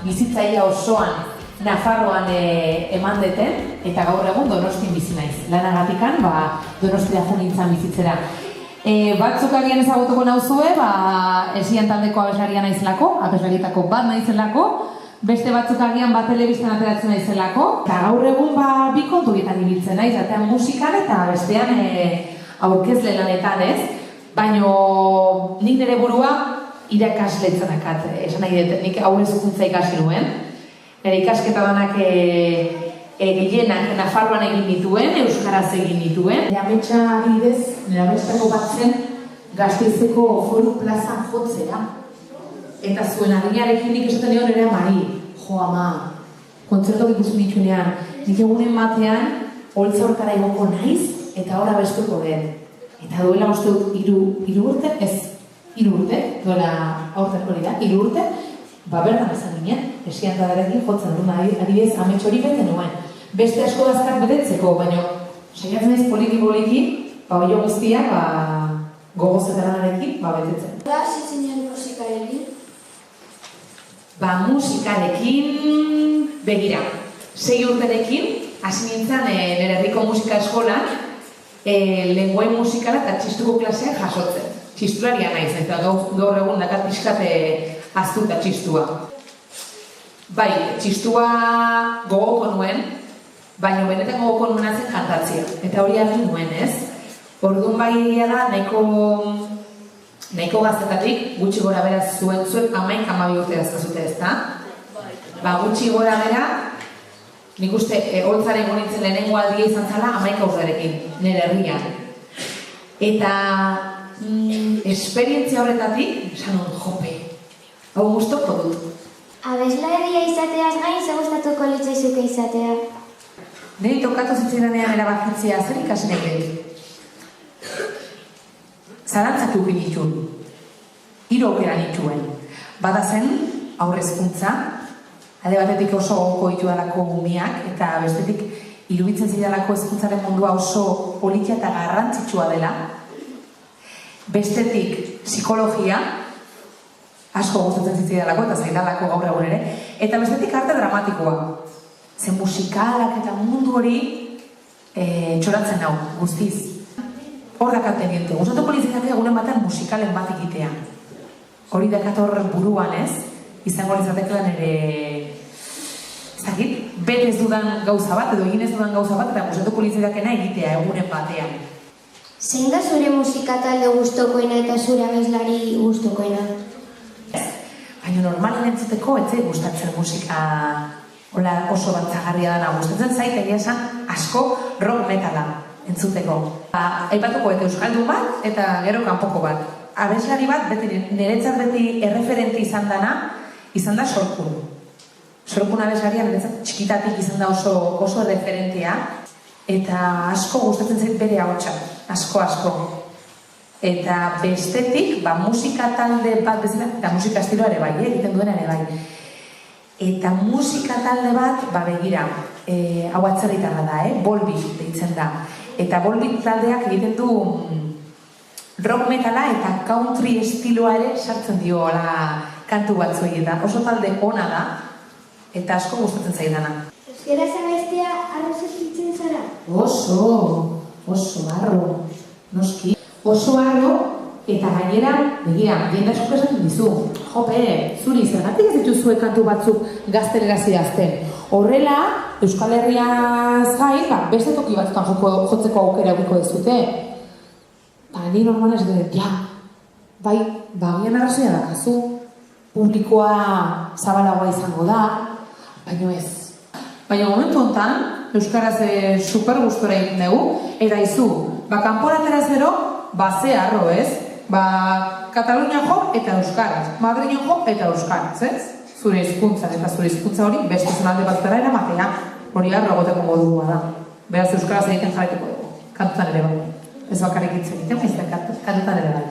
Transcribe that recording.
bizitzaia osoan Nafarroan eman deten, eta gaur egun Donostin bizi naiz. Lanagatikan, Donostia jo nintzen bizitzera. Batzuk agian ezagutuko nauzue, Esian taldeko abeslaria naizelako, abeslarietako bat naizelako, beste batzuk agian telebistan ateratzen naizelako, eta gaur egun bi konturietan ibiltzen naiz, batean musikan eta bestean aurkezle lanetan ez, baino nik nire burua irakasletzen akat, esan nahi dut, nik aurre zukuntza ikasi nuen. Nire ikasketa danak gehienak Nafarroan egin dituen, euskaraz egin dituen. Nire ametsa adibidez, nire ametsako bat zen Gasteizeko Foru plazan jotzera. Eta zuen adinarekin nik esaten nion nire amari, jo ama, kontzertok ikusten ditunean, nik egunen batean, holtza hortara igoko naiz, eta hor abestuko den. Eta duela uste dut 3 urte, ez 3 urte, duela aurten hori da, 3 urte, bertan izan ginen, Esian taldrekin jotzen duen, adibidez, amets hori bete nuen. Beste asko dazkak betetzeko, baina saiatzen naiz poliki-poliki, oio guztiak gogozetararekin betetzen. Nola hasi zinen musikarekin? Musikarekin, begira, 6 urterekin, hasi nintzen nire herriko musika eskolan, lenguai musikala eta txistuko klaseak jasotzen. Txistularia naiz, eta gaur egun dakat pixkat aztuta txistua. Bai, txistua gogoko nuen, baina benetan gogoko nuen zen kantatzea. Eta hori egin nuen, ez? Orduan bai egia da, nahiko gaztetatik, gutxi gora bera zuek 11-12 urte dazkazute ez da? Gutxi gora bera, nik uste holtzaren gonitzen lehenengo aldia izan zala 11 urterekin, nire herrian. Eta esperientzia horretatik, esan hon jope, hau gustoko dut. Abeslaria izateaz gain, ze gustatuko litzaizuke izatea? Niri tokatu zitzaidanean erabakitzea zer ikasi nahi dut. Zalantzak egin dituen, 3 aukera nituen. Bada zen, aurrezkuntza, alde batetik oso gogoko ditudalako umeak, eta bestetik iruditzen zidalako hezkuntzaren mundua oso politia eta garrantzitsua dela. Bestetik, psikologia, asko gustatzen zitzaidalako eta zaidalako gaur egun ere, eta bestetik arte dramatikoa. Zen musikalak eta mundu hori txoratzen hau, guztiz. Hor dakaten diente, gustatuko litzaiake egunen batean musikalen bat egitea. Hori dakator buruan ez, izango litzatekeela nire, ez dakit, bete ez dudan gauza bat, edo egin ez dudan gauza bat, eta gustatuko litzaidakena egitea egunen batean. Zein da zure musika talde gustokoena eta zure abeslari gustokoena? Baina normalen entzuteko etzai gustatzen musika oso batzagarria dana. Gustatzen zait egia esan asko rock metala entzuteko. Aipatuko eta euskaldun bat eta gero kanpoko bat. Abeslari bat niretzat beti erreferente izan da Sorkun. Sorkun abeslaria niretzat txikitatik izan da oso referentea. Eta asko gustatzen zait bere ahotsa, asko. Eta bestetik, musika talde bat bezala, eta musika estiloa ere bai, egiten duena ere bai. Eta musika talde bat, begira, hau atzerritarra da, Volbeat deitzen da. Eta Volbeat taldeak egiten du rock metala eta country estiloa ere sartzen dio kantu batzuei, eta oso talde ona da, eta asko gustatzen zaidana. Euskaraz abestea arroz eskitzen zara? Oso harro, noski. Oso harro, eta gainera, begira, jende asko esaten dizu. Jope, zuri, zergatik ez dituzue kantu batzuk gazteleraz idazten. Horrela, Euskal Herriaz gain, beste toki batzutan jotzeko aukera egiko dezute. Ni normalez dut, bagian arrazoia dakazu, publikoa zabalagoa izango da, baino ez. Baina momentu honetan, Euskaraz super gustora egin dugu, eta izu, kanporatera zero, ze harro ez, Katalunia jo eta Euskaraz, Madrilen jo eta Euskaraz, ez? Zure hizkuntzan eta zure hizkuntza hori beste zonalde batzera eramatea, hori harro egoteko modua da. Beraz Euskaraz egiten jarraituko dugu, kantutan ere bai. Ez bakarrik hitz egiten, kantutan ere bai.